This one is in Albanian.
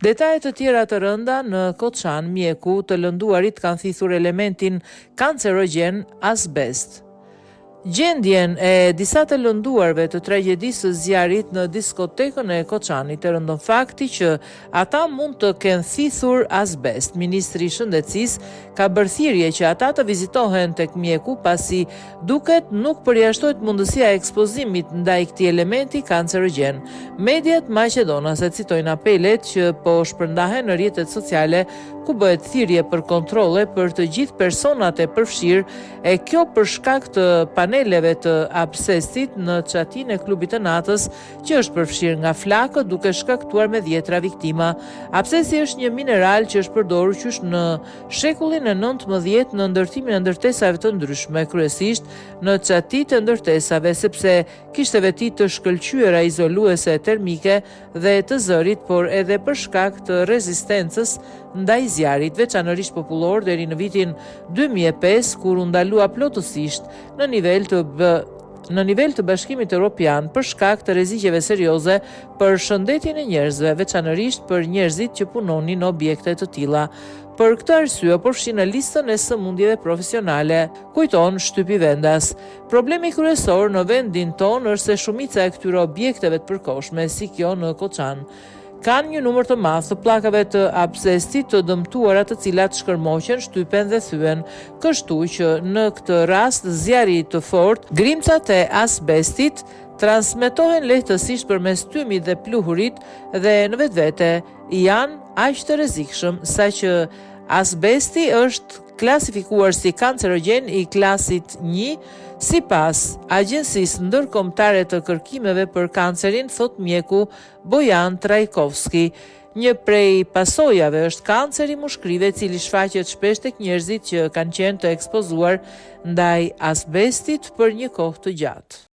Detajet të tjera të rënda në Koçan, mjeku të lënduarit kanë thithur elementin kancerogjen asbest. Gjendjen e disa të lënduarve të tragjedisë së zjarit në diskotekën e Koçanit e rëndon fakti që ata mund të kenë thithur asbest. Ministri i Shëndetësisë ka bërë thirrje që ata të vizitohen tek mjeku pasi duket nuk përjashtohet mundësia e ekspozimit ndaj këtij elementi kancerogjen. Mediat maqedonase citojnë apelet që po shpërndahen në rrjetet sociale ku bëhet thirrje për kontrolle për të gjithë personat e përfshirë, e kjo për shkak të paneleve të abscessit në çatin e klubit të natës që është përfshirë nga flakët duke shkaktuar me 10 viktima. Abscessi është një mineral që është përdorur qysh në shekullin e 19 në ndërtimin e ndërtesave të ndryshme, kryesisht në çatit e ndërtesave, sepse kishte veti të shkëlqyera izoluese termike dhe të zërit, por edhe për shkak të rezistencës ndaj zjarit, veçanërisht popullor deri në vitin 2005 kur u ndalua plotësisht në nivel të Bashkimit Evropian për shkak të rreziqeve serioze për shëndetin e njerëzve, veçanërisht për njerëzit që punonin në objekte të tilla. Për këtë arsye përfshin në listën e sëmundjeve profesionale, kujton Shtypi Vendas. Problemi kryesor në vendin tonë është se shumica e këtyre objekteve të përkohshme, si kjo në Koçan, kanë një numër të madh të pllakave të abscessit të dëmtuara, të cilat shkërmoqen, shtypen dhe thyen, kështu që në këtë rast zjarri të fortë, grimcat e asbestit transmetohen lehtësisht përmes tymit dhe pluhurit dhe në vetvete janë aq të rrezikshëm saqë asbesti është klasifikuar si kancerogjen i klasit 1 sipas Agjencisë Ndërkombëtare të Kërkimeve për Kancerin, thot mjeku Bojan Trajkovski. Një prej pasojave është kanceri i mushkërive, i cili shfaqet shpesh tek njerëzit që kanë qenë të ekspozuar ndaj asbestit për një kohë të gjatë.